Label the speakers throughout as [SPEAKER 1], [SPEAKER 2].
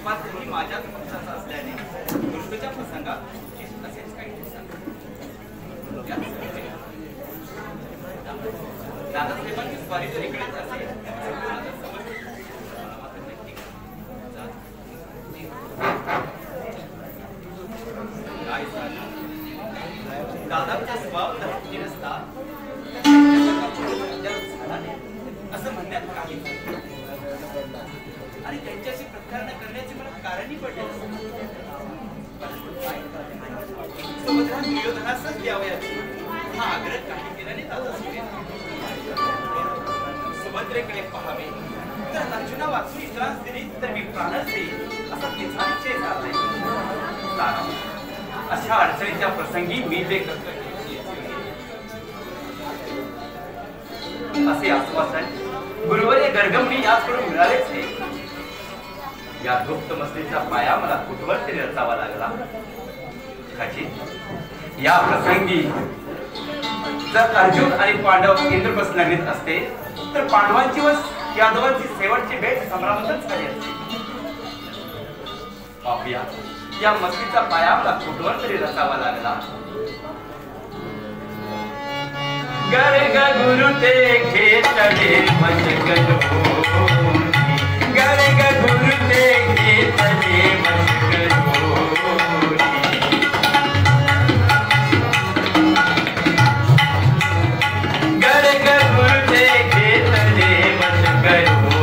[SPEAKER 1] मात्र ही माझ्याच पक्षाचा असल्याने गोष्टीच्या प्रसंगात असेच काही दादासाहेबांची स्वारी जर इकडेच असेल दादांचा स्वभाव धर्मशील असता असं म्हणण्यात काही आणि त्यांच्याशी प्रत्यारण करण्याचे मला कारणही पडले सुभद्रा दुर्योधनासच द्यावयाची हा आग्रह काही केल्याने दादा सुभद्रेकडे पहावे तर अर्जुना वाचून इतरांस दिली तर मी प्राणच देईल असा तिचा निश्चय झालाय. अशा अडचणीच्या प्रसंगी मी जे कर्तव्य असे आश्वासन गुरुवर्य गर्गमनी याचकडून मिळालेच नाही. या गुप्त मस्तीचा पाया मला कुठवर रचावा लागला. या प्रसंगी जर अर्जुन आणि पांडव इंद्रप्रस्थ नगरीत असते तर पांडवांची व यादवांची शेवटची भेट सम्राटच झाली असते. पाहूया या मस्तीचा पाया मला कुठवर तरी रचावा लागला. गर्ग गुरु ते घेतले वश करो, गर्ग गुरु ते घेतले वश करो. गर्ग गुरु ते घेतले वश करो,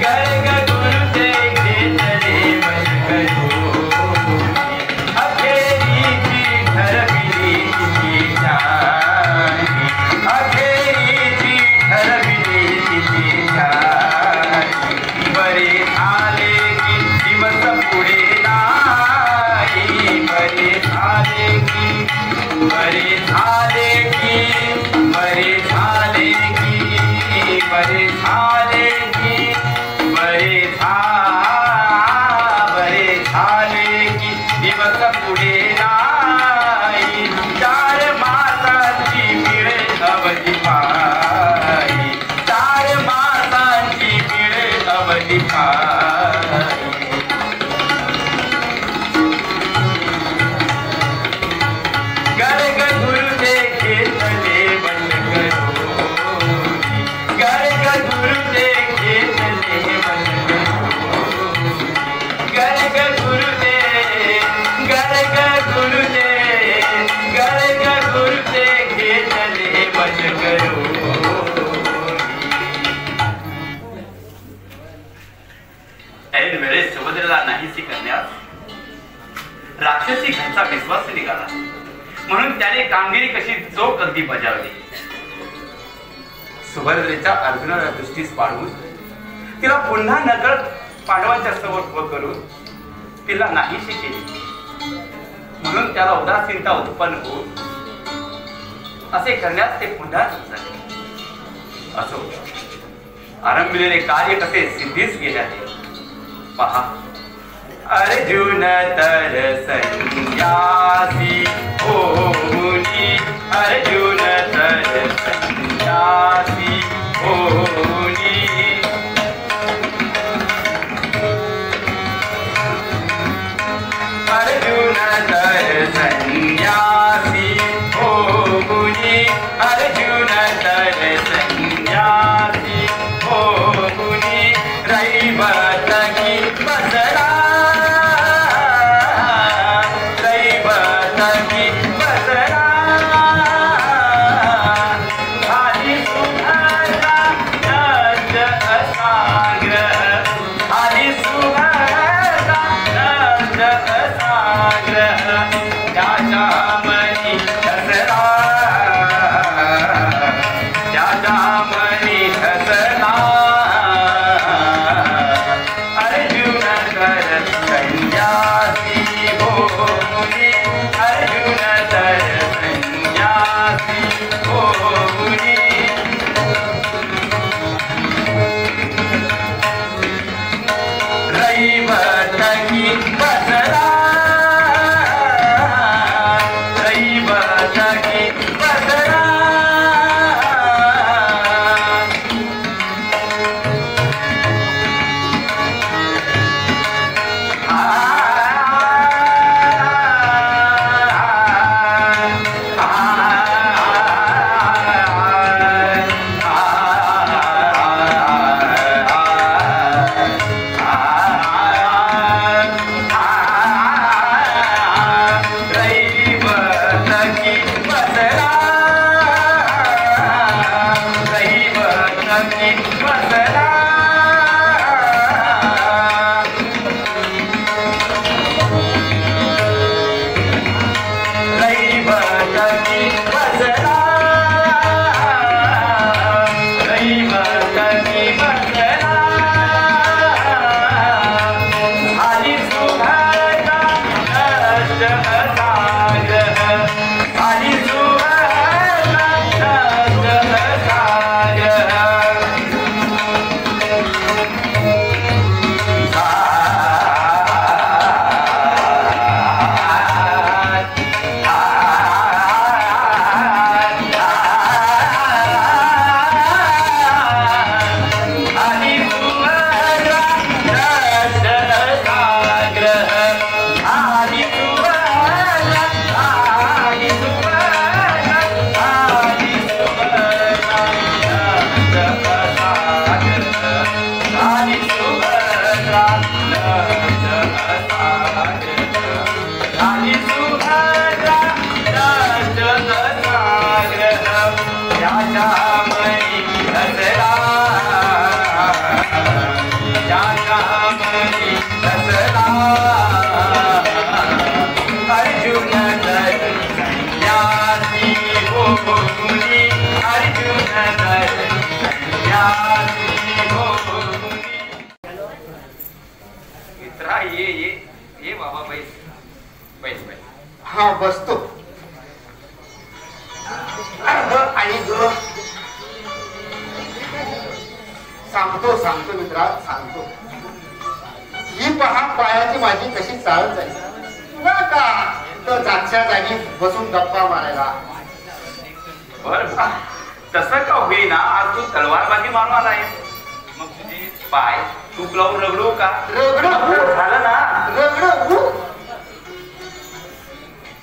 [SPEAKER 1] गर्ग गुरु ते घेतले वश करो. अखेरीची ठरविली तिची जाण, अखेरीची ठरविली तिची जाण. बरे झाले की दिवस पुढे नाही, बरे झाले की, बरे झाले की, बरे झाले की, बरे झाले की, बरे झाले की दिवस पुढे नाही. चार मासांची मिळे अवधी पायी, चार मासांची मिळे अवधी पायी. गर्ग गुरु ते घेतले वश करो, गर्ग गुरु ते घेतले वश करो. गर्ग गुरु ते, गर्ग गुरु ते, गर्ग गुरु ते घेतले वश करो. ऐन वेळेस सुभद्रेला नाहीशी करण्यास राक्षसी घरचा विश्वास निघाला. म्हणून त्याने कामगिरी कशी चोख अगदी बजावली. सुभद्रेच्या अर्जुनाला दृष्टीस पाडून तिला पुन्हा नकळत पांडवांच्या समोर उभं करून तिला नाहीशी केली. म्हणून त्याला उदासीनता उत्पन्न होऊन असे करण्यास ते पुन्हा झाले. असो, आरंभिलेले कार्य कसे सिद्धीस गेले आहे पहा. अर्जुन तर संन्यासी होनी, अर्जुन तर संन्यासी होनी. अर्जुन तर संन्यासी होनी, अर्जुन तर संन्यासी होनी. रैवत की बसरा, रैवत की बसरा. झाली सुभद्रा ये बाबा बैस बैस बैस.
[SPEAKER 2] हा बसतो. आई ग सांगतो मित्रा सांगतो. ही पहा पायाची माझी कशी चालत जाईल ना का तर जागच्या जागी बसून गप्पा मारायला.
[SPEAKER 1] बर तसं का होईना आज तू तलवारबाजी मारून आला आहे. मग तुझे पाय तूप लावून रगडू का?
[SPEAKER 2] रगडू
[SPEAKER 1] झालं ना
[SPEAKER 2] रगडू.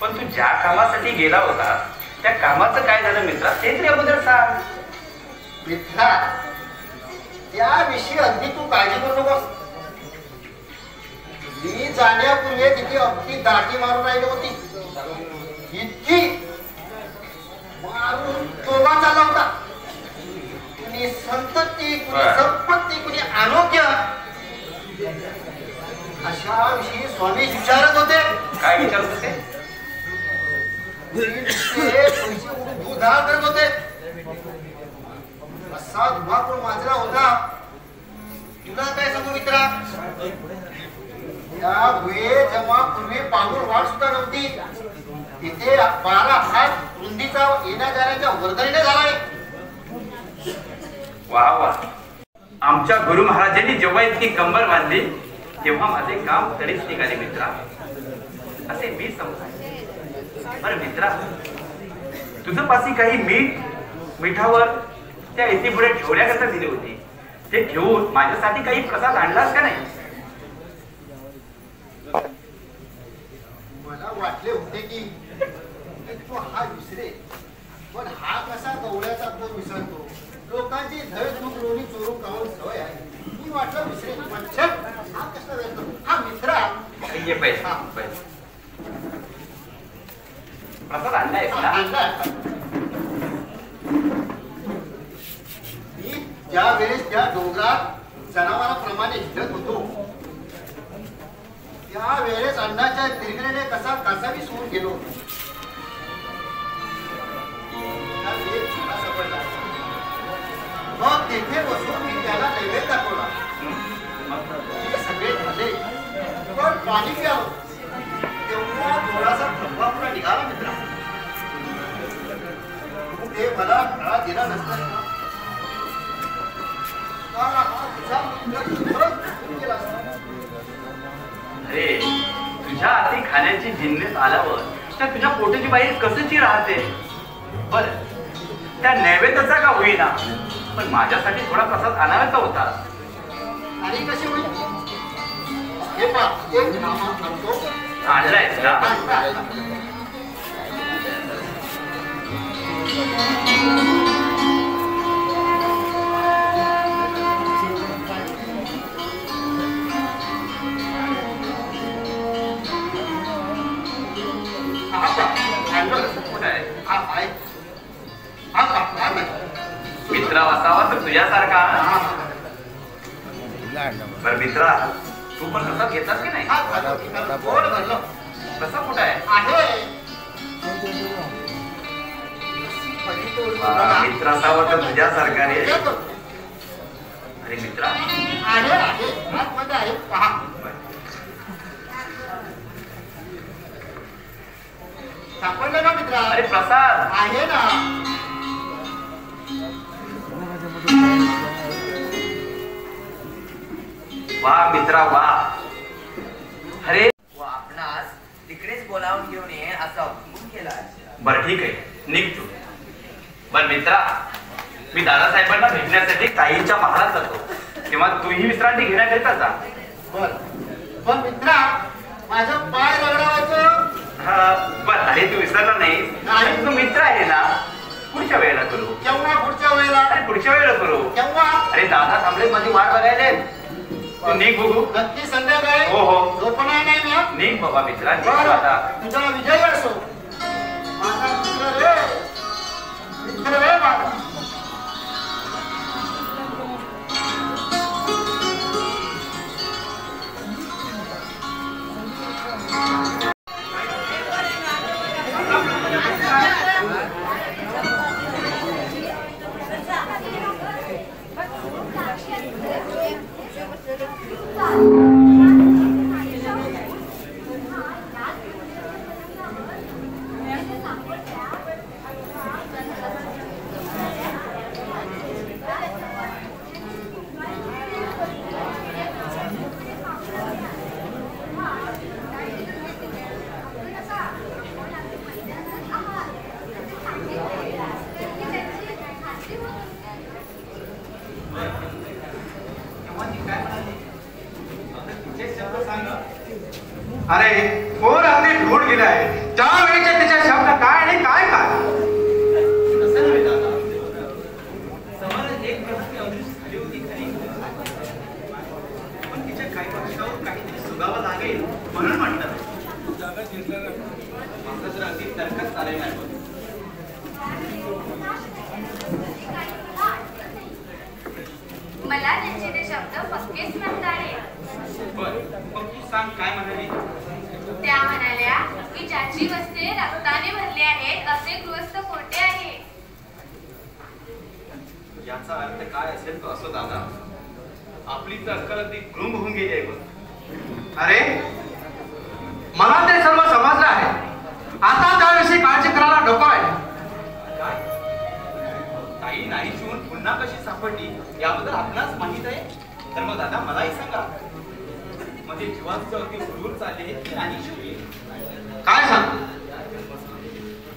[SPEAKER 1] पण तू ज्या कामासाठी गेला होता त्या कामाचं काय झालं मित्रा ते तरी अगोदर सांग.
[SPEAKER 2] मित्रा त्याविषयी अगदी तू काळजी करू नकोस. मी जाण्यापूर्वी तिथे अगदी दाटी मारून राहिली होती. इतकी मारून तोबा चालला होता. कुणी संतती कुणी संपत्ती कुणी आरोग्य अशा विषयी स्वामी विचारत होते.
[SPEAKER 1] काय विचारत होते?
[SPEAKER 2] पैसे उधार करत होते. असा धुमाकूळ माजला होता. तुला काय सांगू मित्रा त्या वेळे जेव्हा पूर्वी पांगूर वाट सुद्धा नव्हती तिथे 12 हात रुंदीचा येण्या जाण्याच्या वर्दळीने झालाय.
[SPEAKER 1] वा वा. आमच्या गुरु महाराजांनी जेव्हा इतकी कंबर बांधली तेव्हा माझे काम तरीच निघाले मित्रा असे मी समजाय. बरं मित्रा तुझं पाशी काही मिठावर त्या इथे पुढे ठेवण्याकरता दिली होती. ते ठेवून माझ्यासाठी काही प्रसाद आणलास का नाही?
[SPEAKER 2] मला वाटले होते की तो हा विसरे पण हा कसा गवळ्याचा तो विसरतो. लोकांची धड चूक लोणी चोरून खाऊन सवय आहे. मी वाटलं विसरे हा कसा वेळतो हा मित्रा.
[SPEAKER 1] ये पैसा प्रसाद आणलायस ना?
[SPEAKER 2] मी ज्या वेळेस त्या डोंगरात जनावरांप्रमाणे हिंडत होतो त्या वेळेस अण्णाच्या तिरगडीने कसा कासावी सोडून गेलो. सापडला. मग तेथे बसून मी त्याला नैवेद्य दाखवला. सगळे झाले पण पाणी प्यावं तेव्हा थोडासा थंबा पुरा निघाला मित्रा. ते मला खळा दिला नसता
[SPEAKER 1] अरे तुझ्या हाती खाण्याची जिन्नस आल्यावर त्या तुझ्या पोटाची बाई कसंची राहते. बर त्या नैवेद्याचा का होईना पण माझ्यासाठी थोडा प्रसाद आणायचा होता.
[SPEAKER 2] आणि कशी होईल हे पहा एक नामा सांगतो.
[SPEAKER 1] आणलायस ना? मित्रा असावा तर तुझ्यासारखा. बर मित्रा तू पण प्रसाद घेतलास की नाही? कसा कुठं आहे? मित्र असावा तर तुझ्यासारखा रे. अरे मित्रा
[SPEAKER 2] सापडलं ना मित्रा?
[SPEAKER 1] अरे प्रसाद
[SPEAKER 2] आहे ना.
[SPEAKER 1] वा मित्रा वा. अरे
[SPEAKER 3] आपणास तिकडेच बोलावून घेऊन ये असा हुकूम केला.
[SPEAKER 1] बर ठीक आहे निघतो. बर मित्रा मी दादासाहेबांना भेटण्यासाठी काहींच्या महालात जातो तेव्हा तूही विश्रांती घेण्याकरिता जा.
[SPEAKER 2] बर पण मित्रा माझं पाय रगडावायचं.
[SPEAKER 1] बर अरे तू विसरला नाही. तू मित्र आहे ना. पुढच्या वेळेला करू.
[SPEAKER 2] केव्हा पुढच्या वेळेला?
[SPEAKER 1] अरे पुढच्या वेळेला करू.
[SPEAKER 2] केव्हा?
[SPEAKER 1] अरे दादा थांबले माझी वाट बघायला. तू निघ बघू.
[SPEAKER 2] नक्की संध्याकाळी
[SPEAKER 1] हो हो
[SPEAKER 2] झोपणार नाही मी हा?
[SPEAKER 1] निघ बाबा मित्रा निघ
[SPEAKER 2] बरं,
[SPEAKER 1] आता.
[SPEAKER 2] तुझा विजय असो माझा मित्र रे मित्र रे माझा.
[SPEAKER 4] अरे फोन अगदी ढोळ गेलाय. त्यावेळेचे तिचे शब्द काय आणि काय काय.
[SPEAKER 1] तसं नव्हे दादा. समोर एक प्रसंगी अदृश्य झाली होती खरी, पण तिच्या काही पक्षावर काहीतरी सुगावं लागेल म्हणून म्हटलं. माझं तर अगदी तर्कच चालेल नाही.
[SPEAKER 5] मला त्यांचे ते शब्द पक्केच म्हणता आले.
[SPEAKER 1] बरं मग तू सांग काय म्हणाली.
[SPEAKER 5] त्या म्हणाल्या की ज्याची वस्त्रे रक्ताने भरली आहेत असे गृहस्थ कोठे आहे.
[SPEAKER 1] याचा अर्थ काय असेल तो असो दादा. आपली तर अक्कल अगदी गुंग होऊन गेली आहे बघ.
[SPEAKER 4] अरे मला ते सर्व समजलं आहे. आता त्याविषयी काळजी करायला नको आहे.
[SPEAKER 1] काय ताई नाही शिवून पुन्हा कशी सापडली याबद्दल आपणास माहित आहे. तर मग दादा मलाही सांगा. म्हणजे जीवाचं अगदी सुरूर चालले की नाही शिवली.
[SPEAKER 4] काय सांग.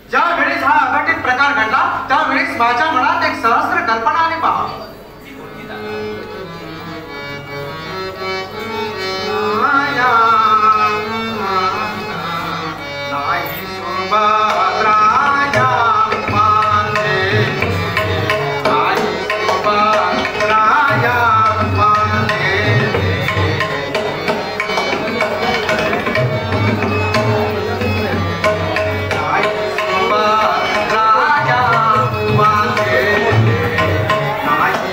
[SPEAKER 4] ज्या वेळेस हा अघटित प्रकार घडला त्यावेळेस माझ्या मनात एक सहस्त्र कल्पना आली पहा.
[SPEAKER 1] ती कोणती दादा.
[SPEAKER 4] नाही सुभद्राया माझे, नाही सुभद्राया माझे. नाही सुभद्राया माझे, नाही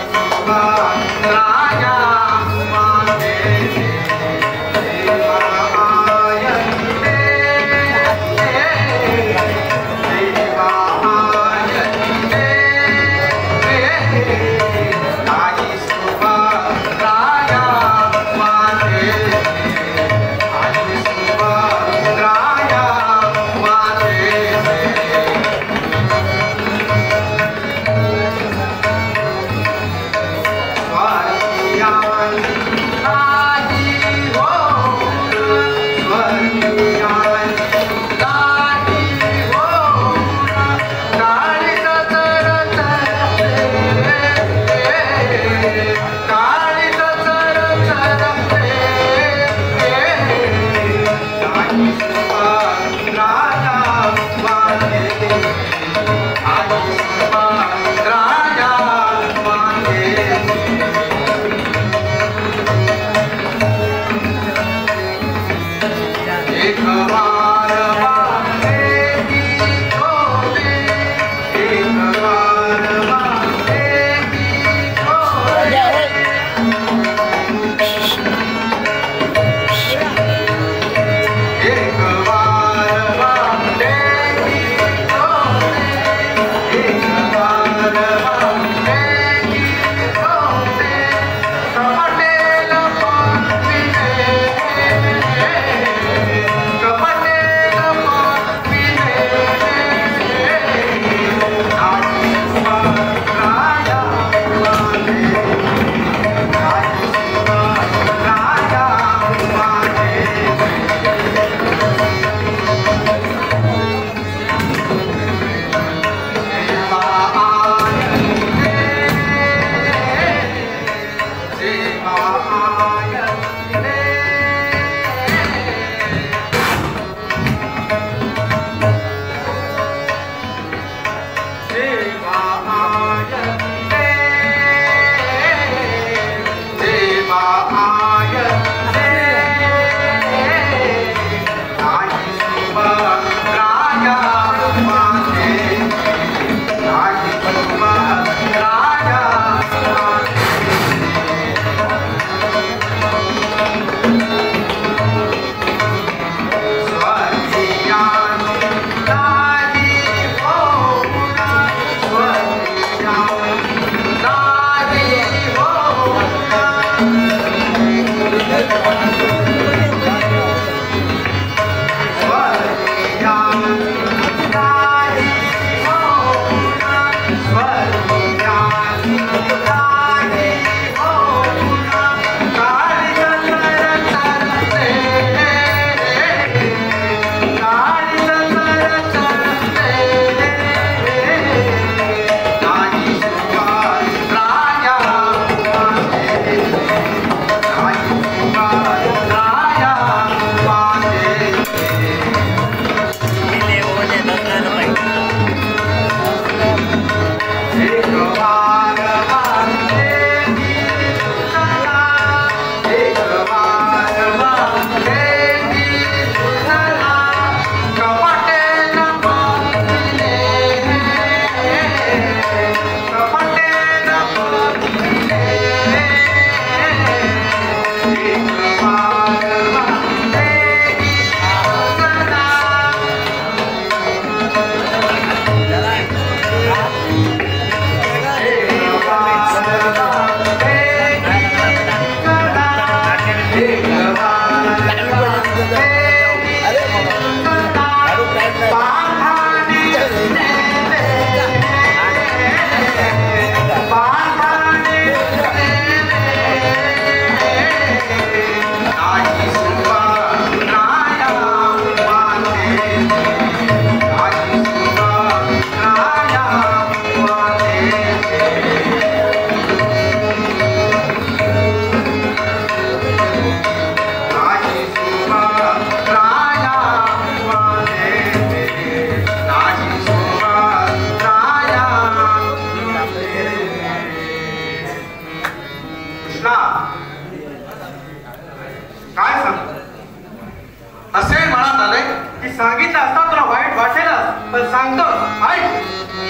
[SPEAKER 4] सांगितलं असता तुला वाईट वाटेलच, पण सांगतो ऐक.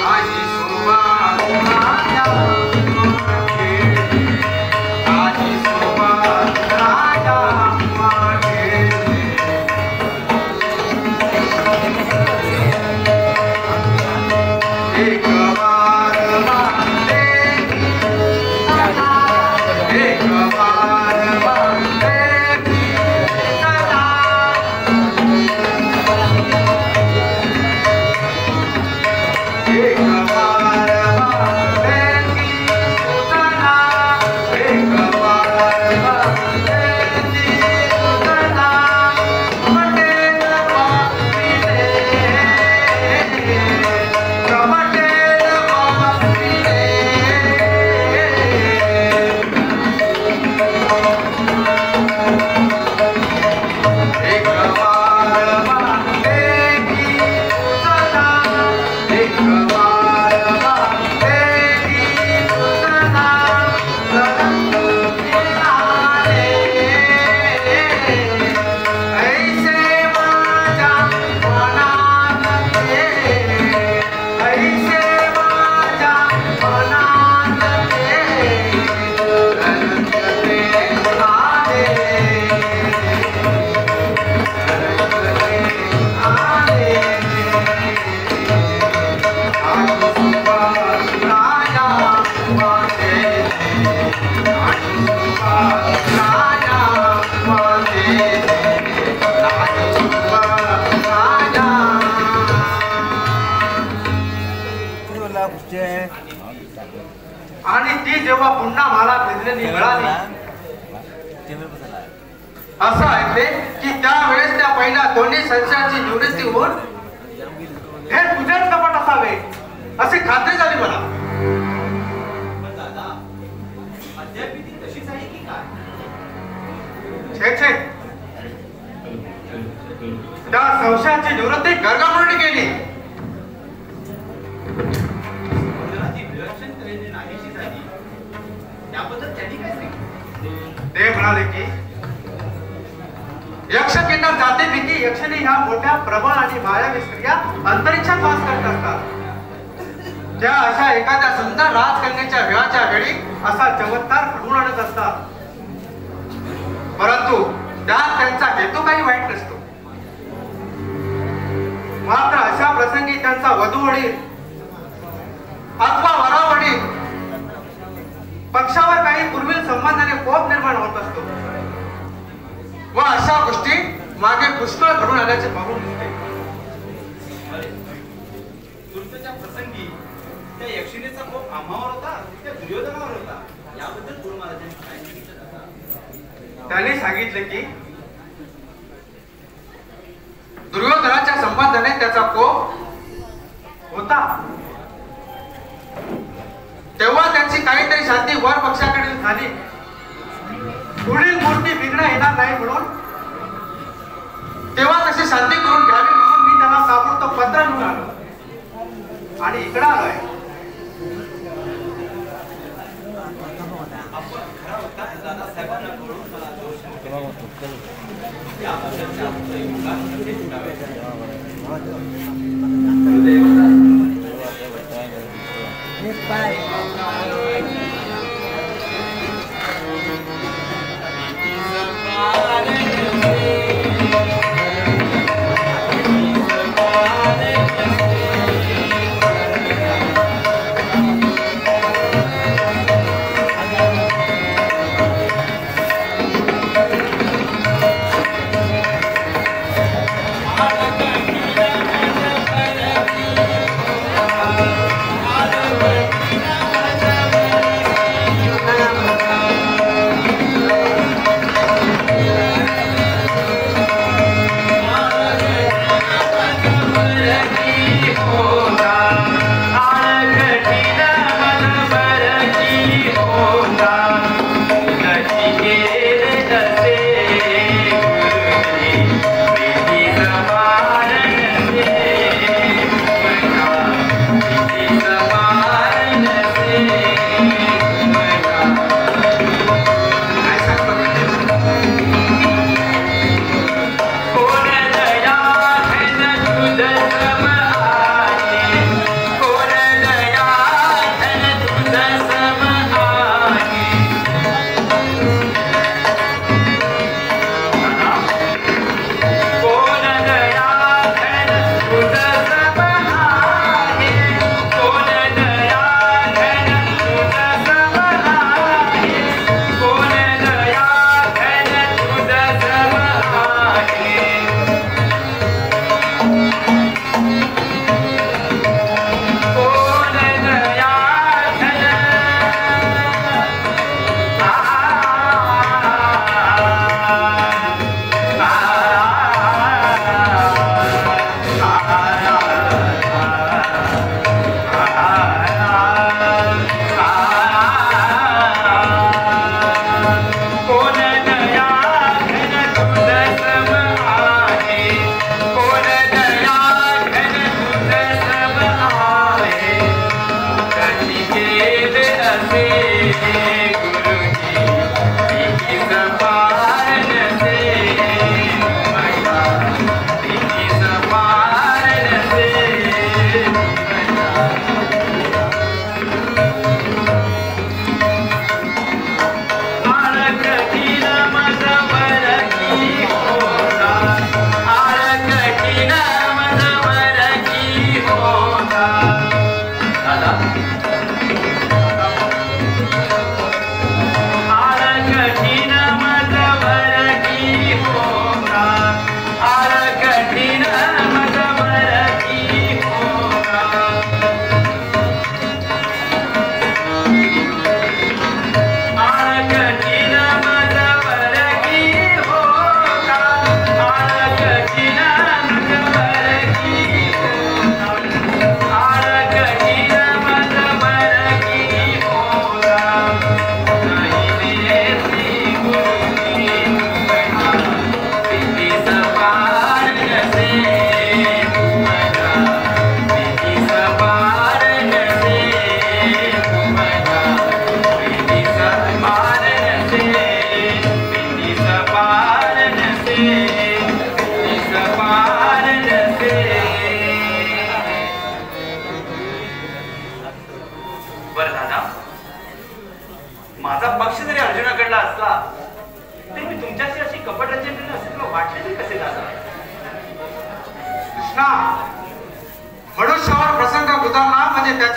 [SPEAKER 4] माझी शोभा राजा माझे, माझी शोभा राजा माझे. एक बार मानते एक बार मानते सदा. एक बार मानते सदा, एक बार मानते सदा. पटेल बापीने पटेल बापीने एक बार मानते सदा, एक बार मानते सदा. सनम किनारे ऐसे माझ्या मनात ये, ऐसे माझ्या मनात ये. रंगते आले आणि ती जेव्हा पुन्हा मला फिरलेली मिळाली असं ऐकले की त्यावेळेस त्या पहिल्या दोन्ही संशयाची निवृत्ती होऊन हे तुझेच कपट असावे अशी खात्री झाली मला.
[SPEAKER 1] अद्याप ती तशीच आहे की काय?
[SPEAKER 4] छे छे, त्या संशयाची निवृत्ती गर्गामुळे केली.
[SPEAKER 1] ती विलक्षण तऱ्हेने नाहीशी झाली त्याबद्दल त्यांनी काय सांगितलं?
[SPEAKER 4] ते म्हणाले की यक्षकिन्नर जातीपैकी यक्षिणी ह्या मोठ्या प्रबळ आणि मायावी स्त्रिया अंतरिक्षात वास करत असतात. त्या अशा एखाद्या सुंदर राजकन्येच्या विवाहाच्या वेळी असा चमत्कार घडवून आणत असतात, परंतु त्यात त्यांचा हेतू काही वाईट नसतो. मात्र अशा प्रसंगी त्यांचा वधूवडील अथवा वरावडील पक्षावर काही पूर्वील संबंधाने कोप निर्माण होत असतो व अशा गोष्टी मागे पुष्कळ घडून आल्याचे पाहून दिसते.
[SPEAKER 1] दुर्गच्या प्रसंगी त्या यक्षिणीचा कोप आम्हावर होता त्या दुर्योधनावर होता याबद्दल गुरु महाराजांनी काय सांगितलं जातं?
[SPEAKER 4] त्यांनी सांगितले की दुर्योधनाच्या संबंधाने त्याचा कोप होता, तेव्हा त्याची काहीतरी शांती वर पक्षाकडे झाली. पुढील मूर्ती विघ्न येणार नाही म्हणून तेव्हा तशी शांती करून घ्यावी म्हणून मी त्याला ताबडतोब पत्र लिहून आलो आणि इकडे आलोय.
[SPEAKER 1] आपण खरा होता दादासाहेबांना बोलून मला दोष याबद्दलचे आपलं योगदान कसे जुळावे?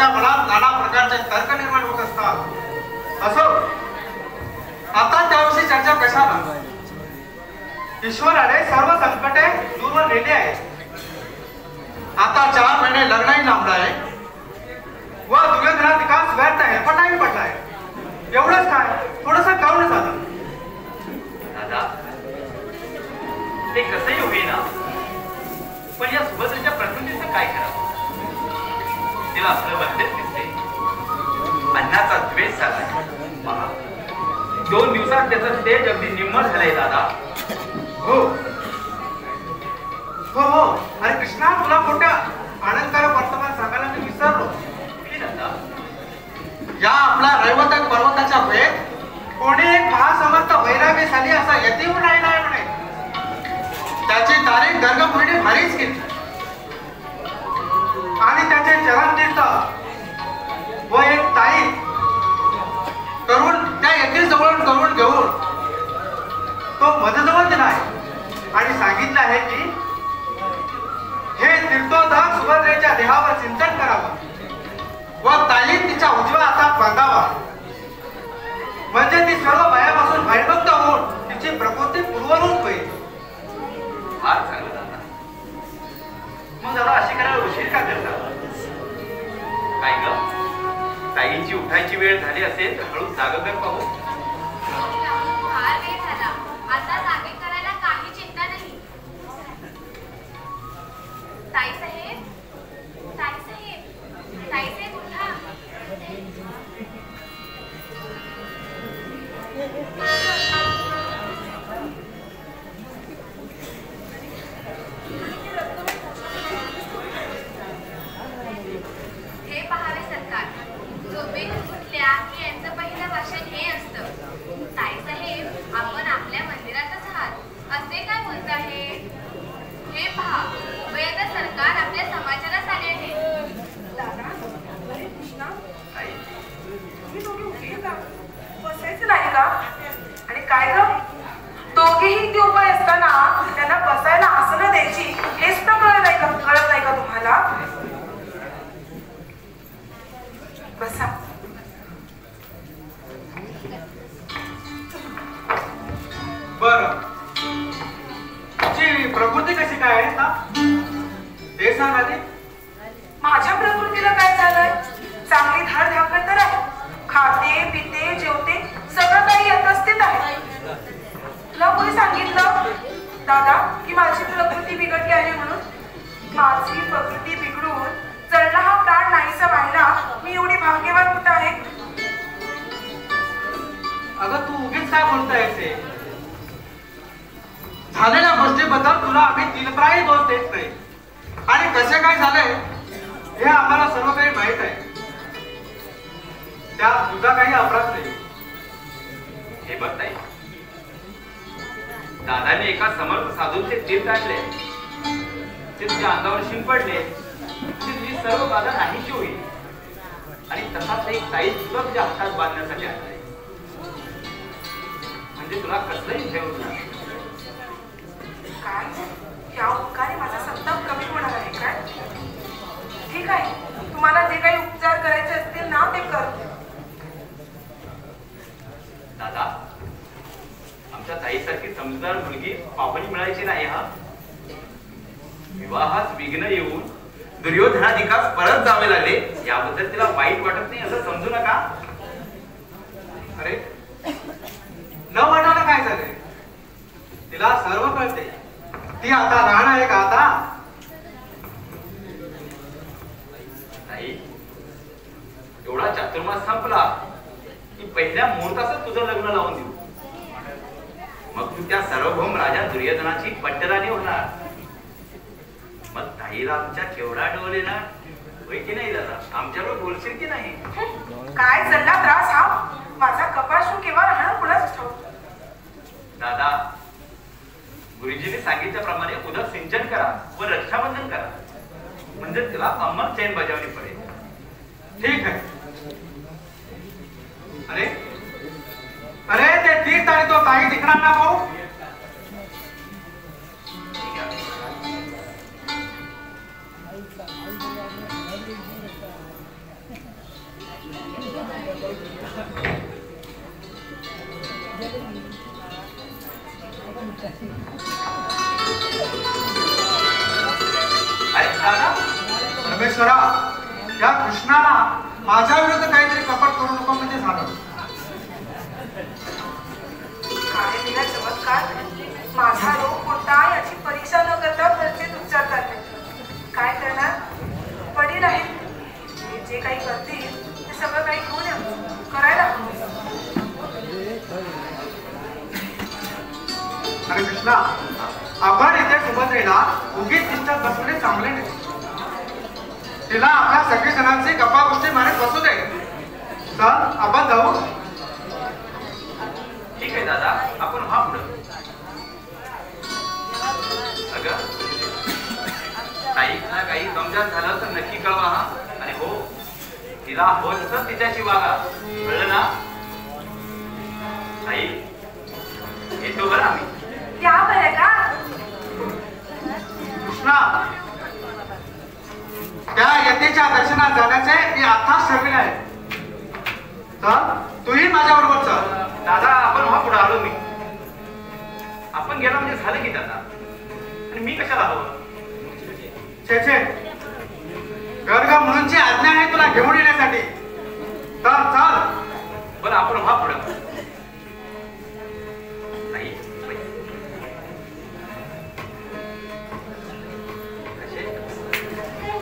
[SPEAKER 4] त्याच्या मनात नाना प्रकारचे तर्क निर्माण होत असतात. असो, आता त्याविषयी चर्चा कशाला? ईश्वराने सर्व संकटे दूर नेली आहेत. आता 4 महिने लग्नही लांबला आहे व दुर्योधनाधिकास व्यर्थ हेलपटाही पडलाय. एवढंच काय, थोडस काऊन झालं.
[SPEAKER 1] दादा, ते कसंही होईना, पण या सुभद्रेच्या प्रकृतीचं काय करावं? तिला आपलं बंधन दिसते. अन्नाचा द्वेष झालाय. पहा, 2 दिवसात त्याचं तेज अगदी निम्मळ झालंय दादा.
[SPEAKER 4] हो हो हो. अरे कृष्णा, तुला मोठ्या आनंदकारक वर्तमान सांगायला मी विसरलो. या आपला रैवतक पर्वताच्या वेद कोणी एक महासमर्थ वैरागी झाली असा यतीव राहिला आहे म्हणे. त्याची तारीख गर्गमुनीने भारीच केली आणि त्याचे चरण तीर्थ व एक ताई करून त्या यती जवळून करून घेऊन तो मजजवळ दिला आहे आणि सांगितलं आहे की हे तीर्थोदक सुभद्रेच्या देहावर सिंचन करावं व तालीम तिच्या उजव्या हातात बांधावा, म्हणजे ती सर्व भयापासून भयभक्त होऊन तिची प्रकृती पूर्वरूप होईल.
[SPEAKER 1] फार चांगलं दादा. मग दादा अशी करायला उशीर का करता? काय ग, ताईंची उठायची वेळ झाली असेल तर हळू जाग कर पाहू.
[SPEAKER 5] फार वेळ झाला, आता जागे करायला काही चिंता नाही. ताईसाहेब, ताईसाहेब, ताईसाहेब उठा. हे पहावे सरकार, झोपेतून उठल्या की यांचं पहिलं भाषण हे असतं. ताईसाहेब, आपण आपल्या मंदिरातच आहात, असे काय बोलत आहे? हे पहा, उभयता सरकार आपल्या समाजाला आले आहे.
[SPEAKER 6] दादा, अरे कृष्णा,
[SPEAKER 1] ताई,
[SPEAKER 6] तुम्ही दोघे उठले का? बसायचं नाही का? आणि काय ग, दोघेही इथे उभे असताना त्यांना बसायला आसनं द्यायची हेच तर कळत नाही का तुम्हाला? बसा.
[SPEAKER 4] बरं, तुझी प्रकृती कशी काय आहे ना, ते सांग आधी.
[SPEAKER 6] माझ्या प्रकृतीला काय झालंय? चांगली धाड धाकड तर आहे. खाते पिते जेवते सगळं काही यथास्थित आहे. तुला कोणी सांगितलं दादा की माझी प्रकृती बिघडली आहे म्हणून? माझी प्रकृती बिघडून जळला हा प्राण नाहीसा व्हायला मी एवढी भाग्यवान कुठं आहे?
[SPEAKER 4] अगं तू उगीच काय बोलतायस? झालेल्या गोष्टीबद्दल तुला आम्ही तिलप्राही दोष देत नाही आणि कसे काय झाले हे आम्हाला सर्व काही माहित आहे. त्यात तुझा काही अपराध नाही.
[SPEAKER 1] हे बघ ताई, दादाने एका समर्थ साधूचे तीर काढले, ते तुझ्या अंगावर शिंपडले, तुझी सर्व बाधा नाहीशी होईल आणि तसाच एक ताई सुद्धा तुझ्या हातात बांधण्यासाठी आणलाय, म्हणजे तुला कसलंही ठेवत नाही.
[SPEAKER 6] काय या उपकारे माझा संताप कमी होणार आहे काय? ठीक आहे, तुम्हाला जे काही उपचार करायचे असतील ना ते कर.
[SPEAKER 1] दादा, आमच्या ताईसारखी समजदार मुलगी पाहुणी मिळायची नाही. हा विवाहात विघ्न येऊन दुर्योधनाधिकास परत जावे लागले याबद्दल तिला वाईट वाटत नाही असं समजू नका.
[SPEAKER 4] अरे न वाटायला काय झाले? तिला सर्व कळते. ती आता लहान आहे का? आता
[SPEAKER 1] ताई, एवढा चातुर्मास संपला की पहिल्या मुहूर्तातच तुझं लग्न लावून देऊ. मग तू त्या सार्वभौम राजा दुर्योधनाची पट्टराणी होणार. मग ताईला आमच्या केवढा डोले ना, होय की नाही दादा? आमच्यावर बोलशील की नाही?
[SPEAKER 6] काय चालला त्रास हा? माझा कपाळ केव्हा राहणार कुणाच ठाऊक.
[SPEAKER 1] दादा, गुरुजींनी सांगितल्याप्रमाणे उदक सिंचन करा व रक्षाबंधन करा, म्हणजे तिला अमर चैन बजावणी पडेल.
[SPEAKER 4] ठीक आहे. अरे अरे ते तीर्थ आणि तो ताई दिखणार ना भाऊ. परमेश्वरा, या कृष्णाला माझ्या विरुद्ध काहीतरी कपट करू नको म्हणजे झालं.
[SPEAKER 6] काय दिला चमत्कार. माझा रोग कोणता याची परीक्षा न करता घरचे उपचार करते. काय करणार, वडील आहेत, ते जे काही करतील ते सगळं काही घेऊन या करायला.
[SPEAKER 4] अरे कृष्णा, आपण इथे सुभद्रेला उगीच निष्ठा बसवणे चांगले नाही. तिला आपल्या सगळी जणांची गप्पा गोष्टी मारत बसू दे. चल आपण जाऊ.
[SPEAKER 1] ठीक आहे दादा, आपण व्हा पुढं. अगं काही ना काही कमजात झालं तर नक्की कळवा हा. आणि हो, तिला होत तर तिच्याशी वागा, कळलं ना? आई येतो बरं आम्ही.
[SPEAKER 6] या बरं का.
[SPEAKER 4] कृष्णा, त्या यतीच्या दर्शनात जाण्याचे मी आताच ठरविले आहे. तर तूही माझ्या बरोबर चल.
[SPEAKER 1] दादा आपण व्हा पुढे आलो मी. आपण गेला म्हणजे झालं की दादा. आणि मी कशाला हवं?
[SPEAKER 4] छे गर्ग म्हणूनची आज्ञा आहे तुला घेऊन येण्यासाठी. चल चल.
[SPEAKER 1] बरं आपण व्हा पुढं. आई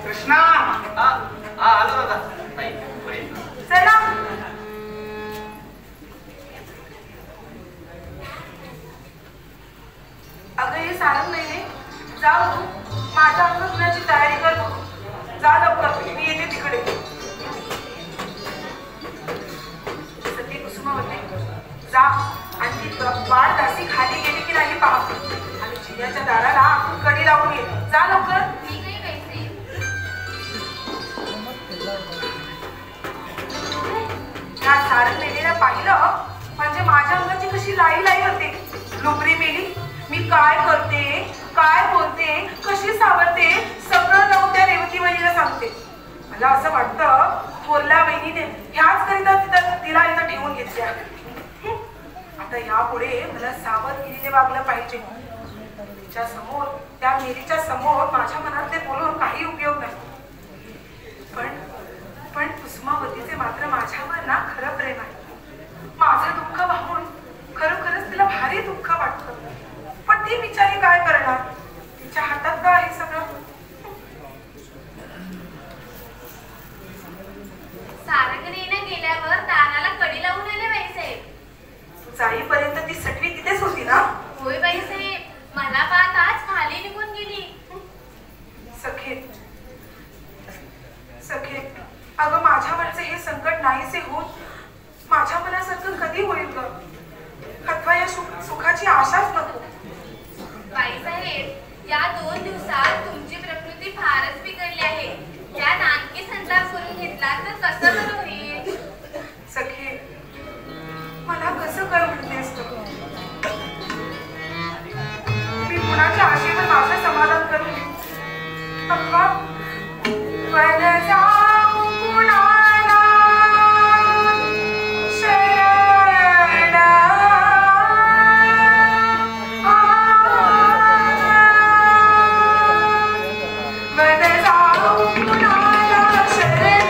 [SPEAKER 4] कृष्णा,
[SPEAKER 1] आलो दादा. आई बरे.
[SPEAKER 6] चला. अगं हे सारंग महिने जा बघू. माझ्या अंग धुण्याची तयारी कर. जा लवकर, मी येते तिकडे. सती कुसुमावती जा आणि ती वाढ दासी खाली गेली की नाही पहा. आणि जिन्याच्या दाराला आपण कडी लावून ये. जा लवकर.
[SPEAKER 5] ठीक आहे वैसे.
[SPEAKER 6] ह्या सारंग मेलीला पाहिलं म्हणजे माझ्या अंगाची कशी लाई लाई होते. लुबरी मेली. मी काय करते, काय बोलते, कशी सावरते सगळं जाऊन त्या रेवती वहिनीला सांगते. मला असं वाटतं थोरल्या वहिनीने ह्याच करिता तिला इथं ठेवून घेतले आहे. आता यापुढे मला सावधगिरीने वागलं पाहिजे. तिच्या समोर, त्या मेरीच्या समोर माझ्या मनातले बोलून काही उपयोग नाही. पण कुसुमावतीचे मात्र माझ्यावर ना खरं प्रेम आहे. माझं दुःख पाहून खरोखरच तिला भारी दुःख वाटतं. पण ती बिचारी काय करणार, तिच्या हातात का आहे सगळं.
[SPEAKER 5] सारंगणीने गेल्यावर दाराला कडी लावून आले बाईसाहेब.
[SPEAKER 6] जाईपर्यंत ती सटवी तिथेच होती ना.
[SPEAKER 5] होय बाईसाहेब, मला पाहताच खाली निघून गेली.
[SPEAKER 6] सखे सखे, अगं माझ्यावरचे हे संकट नाहीसे होत माझ्या मनासारखं कधी होईल ग. अथवा या सुखाची आशाच नको.
[SPEAKER 5] बाईसाहेब, या 2 दिवसात तुमची प्रकृती फारच बिघडली आहे. त्यात आणखी संताप करून घेतला तर कसं बरं होईल.
[SPEAKER 6] सखे, मला कसं कर म्हणतेस तू. मी कुणाच्या आशेवर माझं समाधान करून घेऊ अथवा जाऊ कुणाला शरण. जाऊ कुणाला शरण.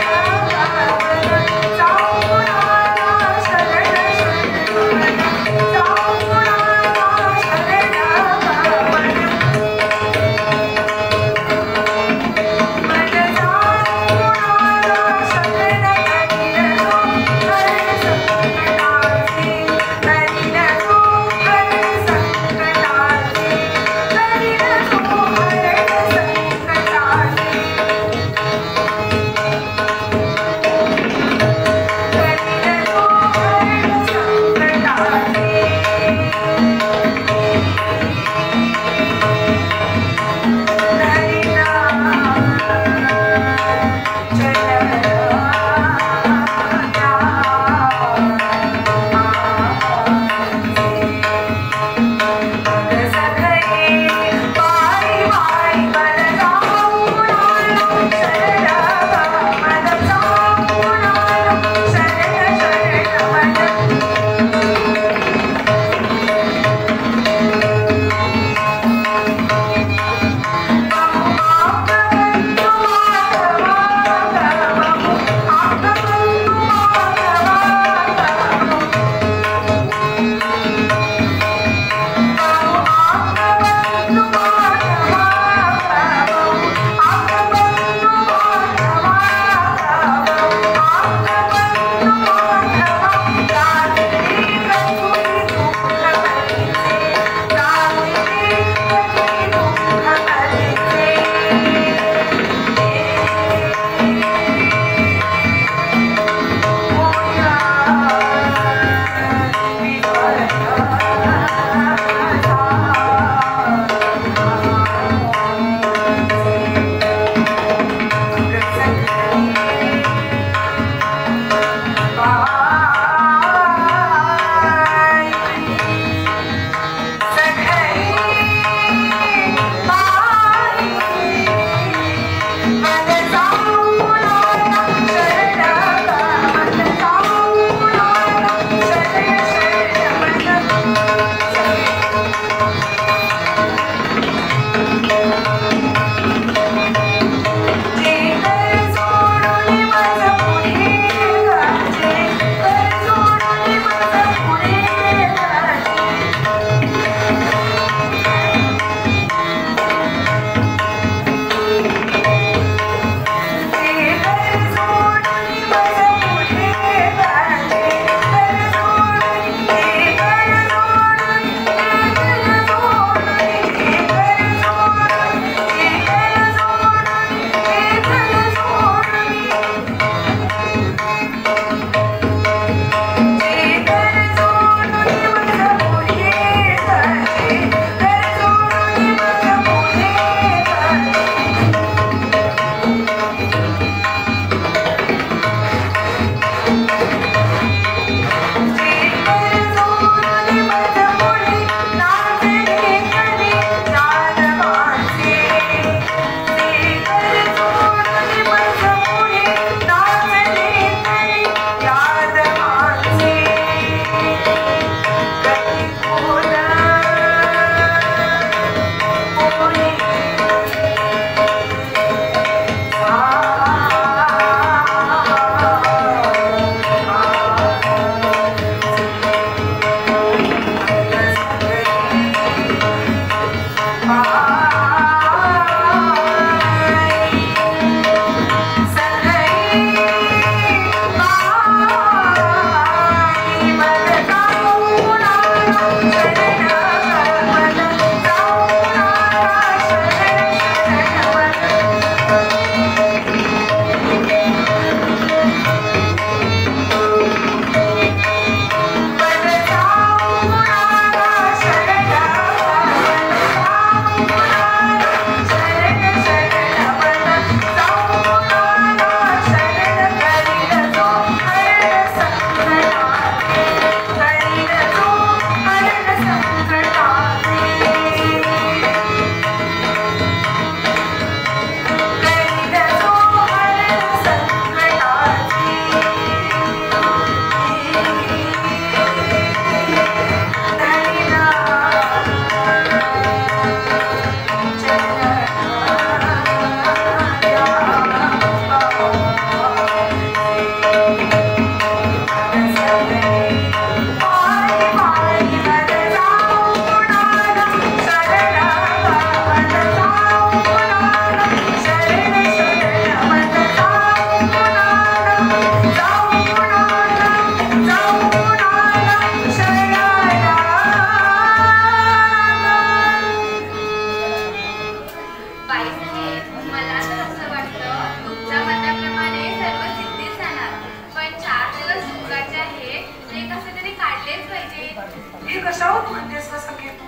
[SPEAKER 6] हे कशावर म्हणतेस सखे तू?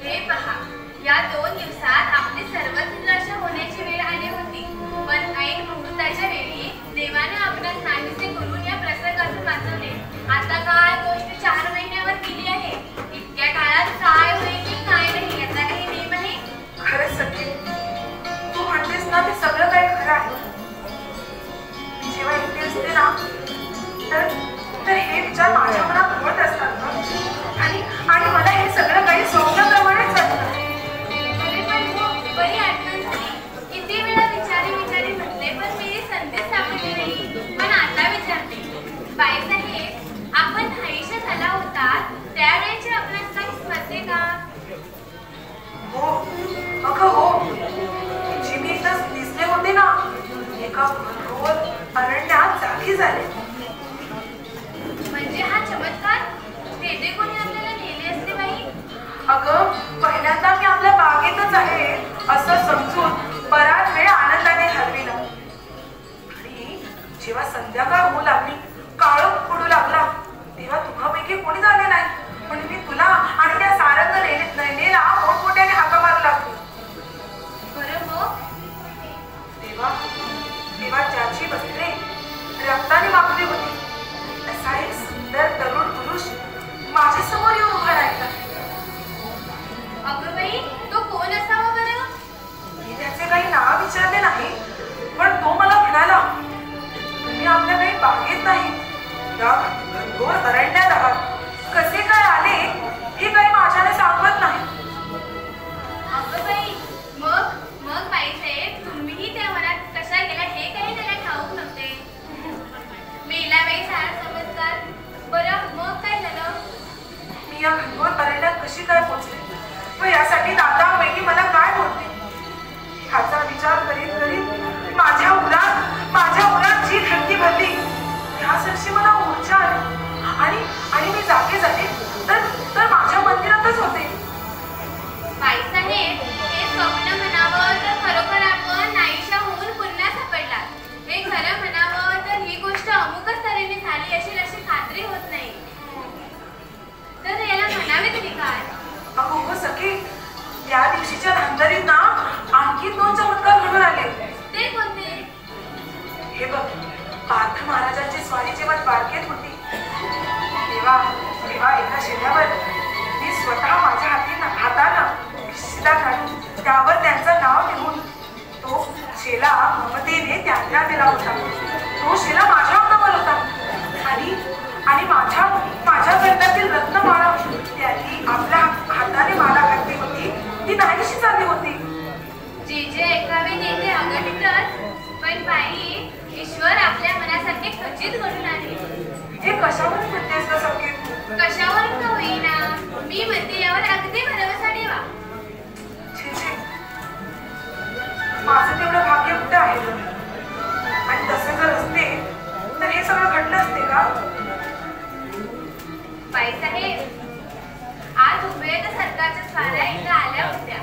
[SPEAKER 5] हे पहा, या 2 दिवसात आपली सर्वच निराशा होण्याची वेळ आली होती. पण ऐन मुहूर्ताच्या वेळी देवाने आपणास नाहीसे करून या प्रसंगातून वाचवले. आता काय गोष्ट 4 महिन्यावर गेली आहे. इतक्या काळात काय होईल की काय नाही याचा काही नेम आहे?
[SPEAKER 6] खरंच सखे, तू म्हणतेस ना ते सगळं काही खरं आहे. मी जेव्हा एकटी असते ना तर हे विचार माझ्या मनात घोळत असतात आणि मला हे सगळं काही स्वप्नाप्रमाणेच वाटतं.
[SPEAKER 5] तरी पण हो, बरी आठवण झाली. किती वेळा विचारी म्हटले पण मी संदेश सापडली नाही. पण आता विचारते, बाईसाहेब, आपण नाहीशा झाला होता त्यावेळेचे आपणास काही स्मरते का?
[SPEAKER 6] हो अगं हो, जी मी एकदा दिसले होते ना एका घनघोर अरण्यात जागी झाले.
[SPEAKER 5] म्हणजे हा चमत्कार तेथे कोणी आपल्याला नेले असते बाई?
[SPEAKER 6] अगं पहिल्यांदा मी आपल्या बागेतच आहे असं समजून बराच वेळ आनंदाने घालविला. आणि जेव्हा संध्याकाळ होऊ लागली, काळ पडू लागला, तेव्हा तुम्हापैकी कोणीच आले नाही. म्हणून मी तुला आणि त्या सारंग नैनेला मोठमोठ्याने हाका मारू लागली.
[SPEAKER 5] बरं मग?
[SPEAKER 6] तेव्हा ज्याची वस्त्रे रक्ताने माखली होती असा एक सुंदर तरुण पुरुष माझ्यासमोर येऊन उभा राहिला.
[SPEAKER 5] अगं बाई, तो कोण असावा बरं?
[SPEAKER 6] मी त्याचे काही नाव विचारले नाही, पण तो मला म्हणाला, तुम्ही आपल्या काही बागेत नाही, या घनघोर अरण्यात आहात. कसे काय आले हे काही माझ्याने सांगत नाही.
[SPEAKER 5] अगं बाई, मग बाईसाहेब, तुम्हीही त्या वनात कशा गेला हे काही त्याला ठाऊक नव्हते. मेला बाई सारा चमत्कार. बरं मग काय झालं?
[SPEAKER 6] मी या घनघोर अरण्यात कशी काय पोचले व यासाठी दादा वहिनी मला काय बोलते ह्याचा विचार करीत करीत माझ्या उरात जी थंडी भरली, ह्यासाठी मला ऊर्जा आली आणि मी जागे झाले तर माझ्या मंदिरातच होते.
[SPEAKER 5] बाईसाहेब, हे स्वप्न म्हणावं तर खरोखर आपण नाहीशा होऊन पुन्हा सापडलात. हे खरं म्हणावं तर ही गोष्ट अमुकच तऱ्हेने झाली अशी खात्री होत नाही. तर याला म्हणावे तरी काय?
[SPEAKER 6] अगो हो सखे, त्या दिवशीच्या धांदलीत ना आणखी 2 चमत्कार घडून आले.
[SPEAKER 5] ते कोणते?
[SPEAKER 6] हे बघ, पार्थ महाराजांची स्वारी जेव्हा द्वारकेत होती तेव्हा एका शेल्यावर मी स्वतः माझ्या हातानं शिला काढून त्यावर त्यांचं नाव लिहून तो शेला ममतेने त्यांना दिला होता. तो शेला माझ्या अंगावर होता आणि माझ्या गळ्यातील रत्नमाळा त्यांनी आपल्या हाताने माला घातली होती, ती नाहीशी झाली होती.
[SPEAKER 5] जे ऐकावे ते अगणितच, पण बाई, ईश्वर आपल्या मनासारखे खचित घडून आले.
[SPEAKER 6] हे कशावरून म्हणतेस का सखे?
[SPEAKER 5] कशावरून का होईना, मी म्हणते यावर अगदी भरवसा ठेवा.
[SPEAKER 6] छे, माझं तेवढं भाग्य कुठं आहे? आणि तसे जर असते तर हे सगळं घडलं असते का?
[SPEAKER 5] बाईसाहेब, आज उभयत सरकारच्या स्वाऱ्या इथं आल्या होत्या.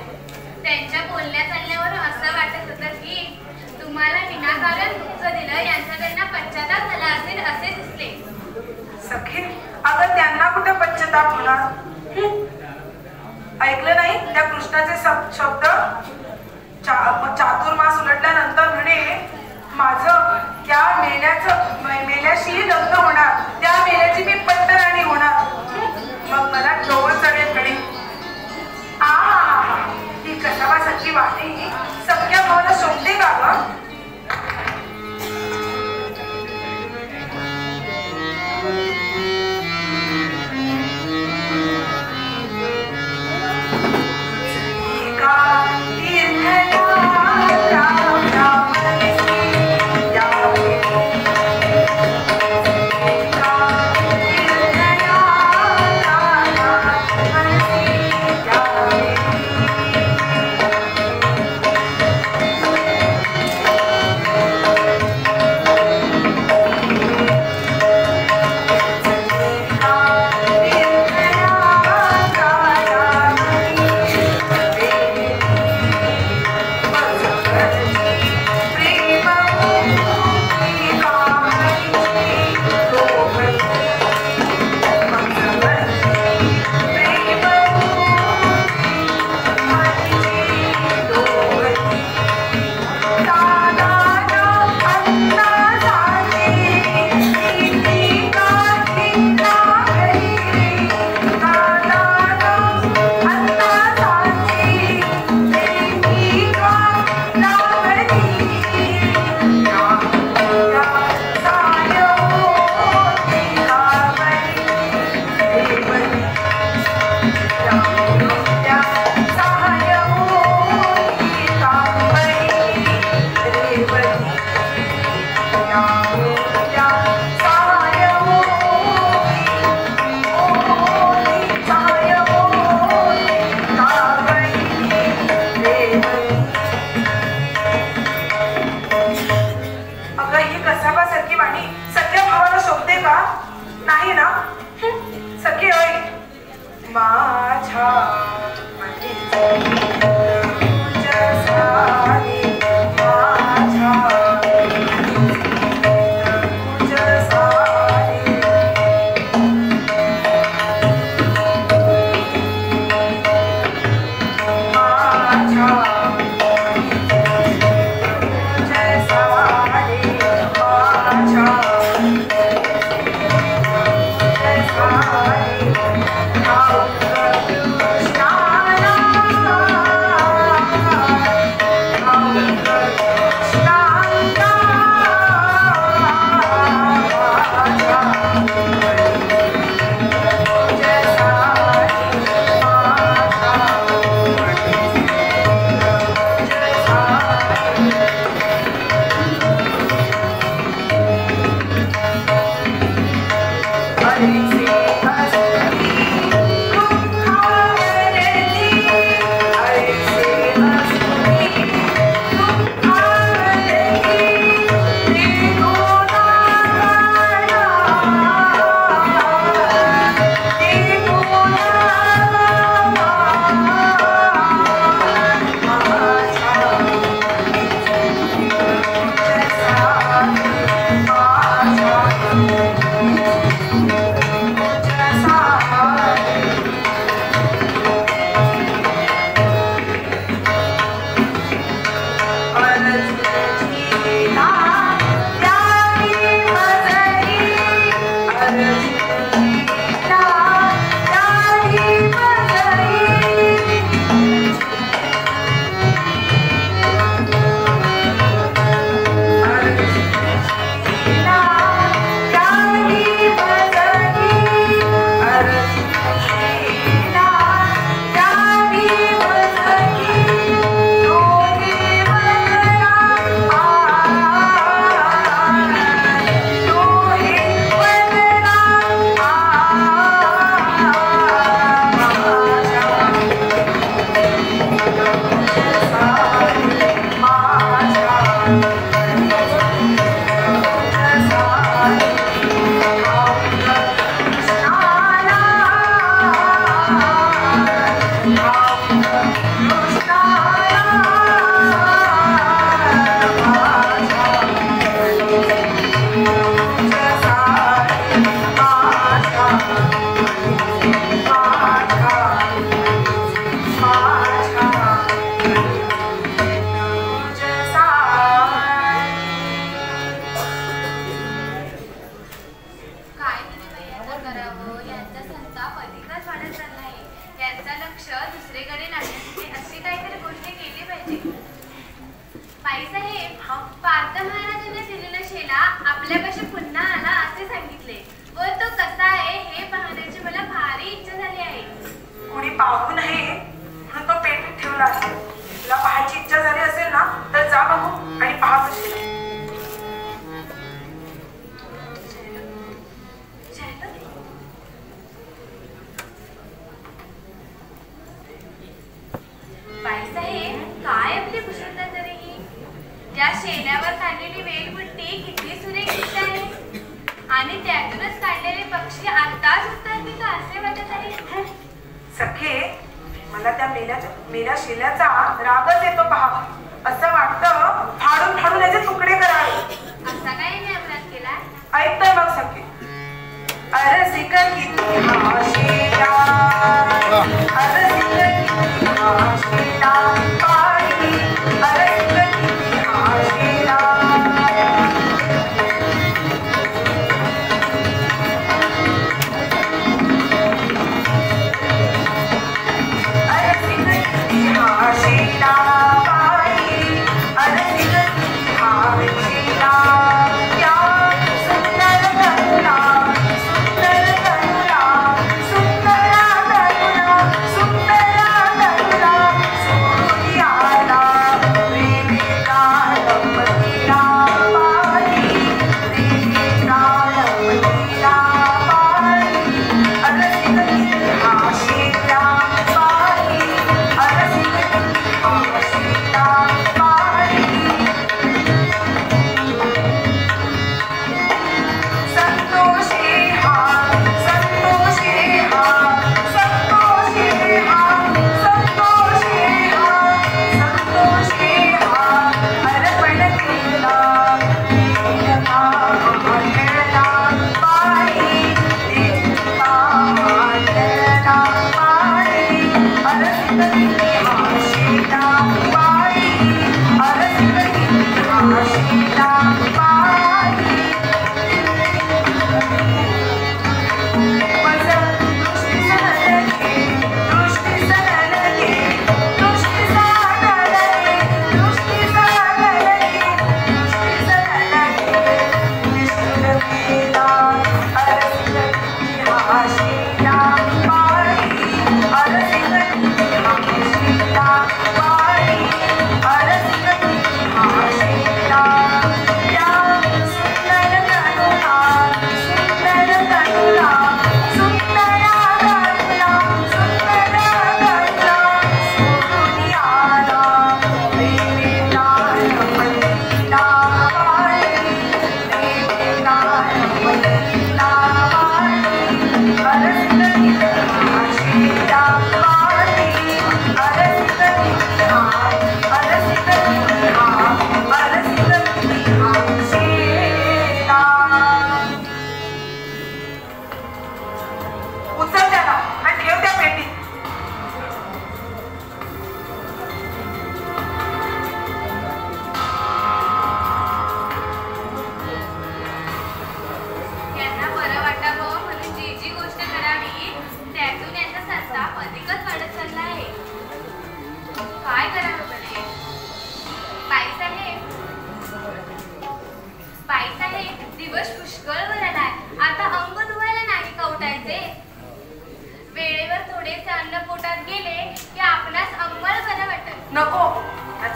[SPEAKER 5] त्यांच्या बोलण्या चालण्यावरून असं वाटत होतं की तुम्हाला विनाकारण दुःख दिलं यांचा त्यांना पश्चाताप झाला असेल असे दिसले.
[SPEAKER 6] सखे, अगं त्यांना कुठे पश्चाताप होणार? ऐकलं नाही त्या कृष्णाचे शब्द? चातुर्मास उलटल्यानंतर म्हणे, माझं त्या मेल्याशी लग्न होणार, त्या मेल्याची मी पट्टराणी होणार. मग मला डोळ चढेल कडे. ही कसावासाची वाटी सख्या भावाला शोभते का ग? नाही ना सखी होय माझ्या Thank you.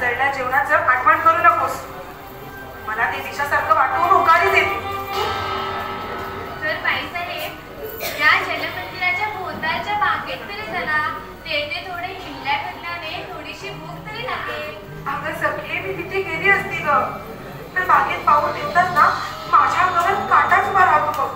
[SPEAKER 6] जळल्या जेवणाचं आठवण करू नकोस. मला ते विषासारखं वाटून होकारीच येते.
[SPEAKER 5] तर बाईसाहेब, या जलमंदिराच्या भोवतालच्या बागेत तरी चला. तेथे थोडे हिंडल्या फिरल्याने थोडीशी भूक तरी लागेल.
[SPEAKER 6] अगं सगळे मी तिथे गेली असती ग, तर बागेत पाऊल येतात ना माझ्या अंगावर काटाच उभा राहतो बघ.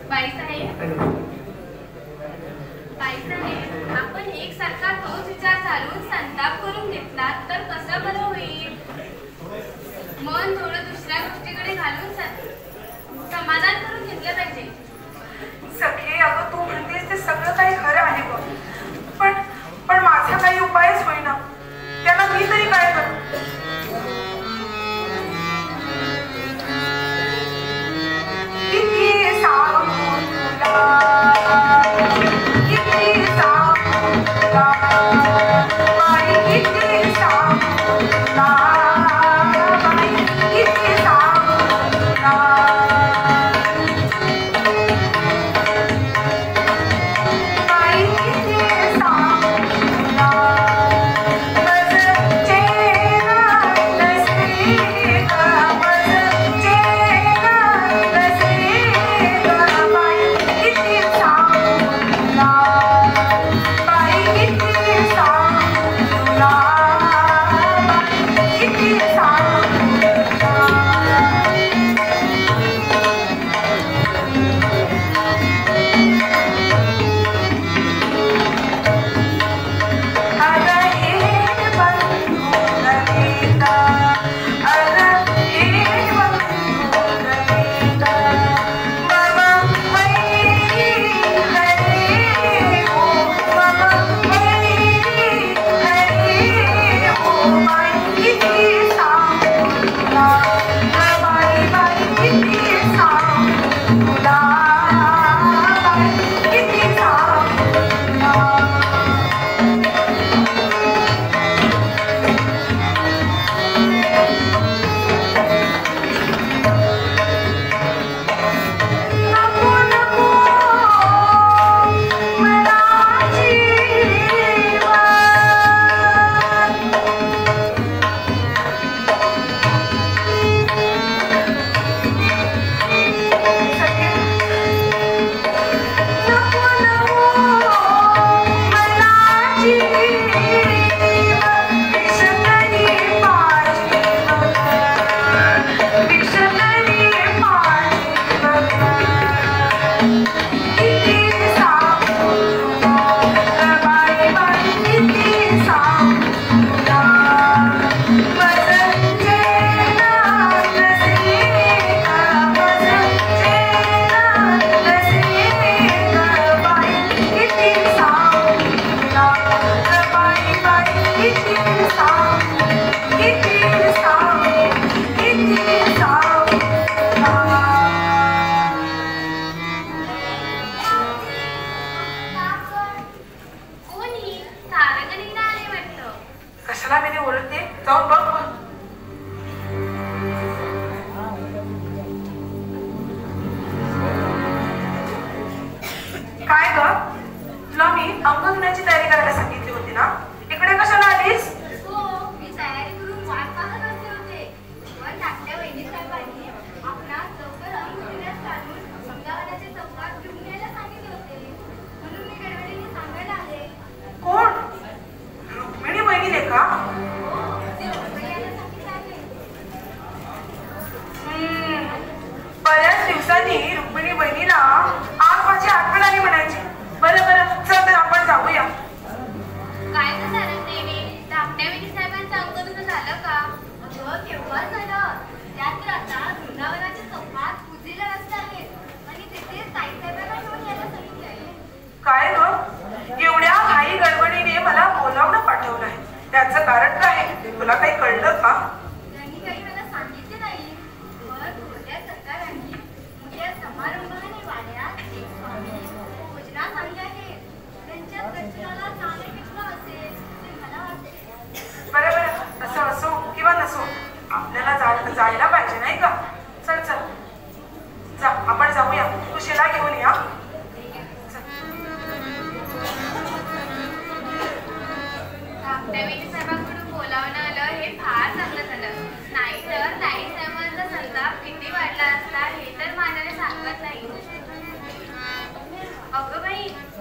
[SPEAKER 5] बाईसाहेब, आपण एकसारखा तोच विचार चालून संताप करून घेतला तर कसं बरं होईल? मन थोडं दुसऱ्या गोष्टीकडे घालून समाधान करून घेतलं पाहिजे.
[SPEAKER 6] सगळे अगं तू म्हणतेस ते सगळं काही खरं आहे बघ, पण माझा काही उपायच होईना. त्याला मी तरी काय करू? किती सांगू तुला, किती सांगू तुला, बाई किती सांगू तुला, बाई किती सांगू तुला.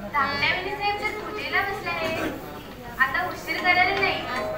[SPEAKER 5] धाकट्या वेणी साहेब तर पूजेला बसले आहेत. आता उशीर करायला नाही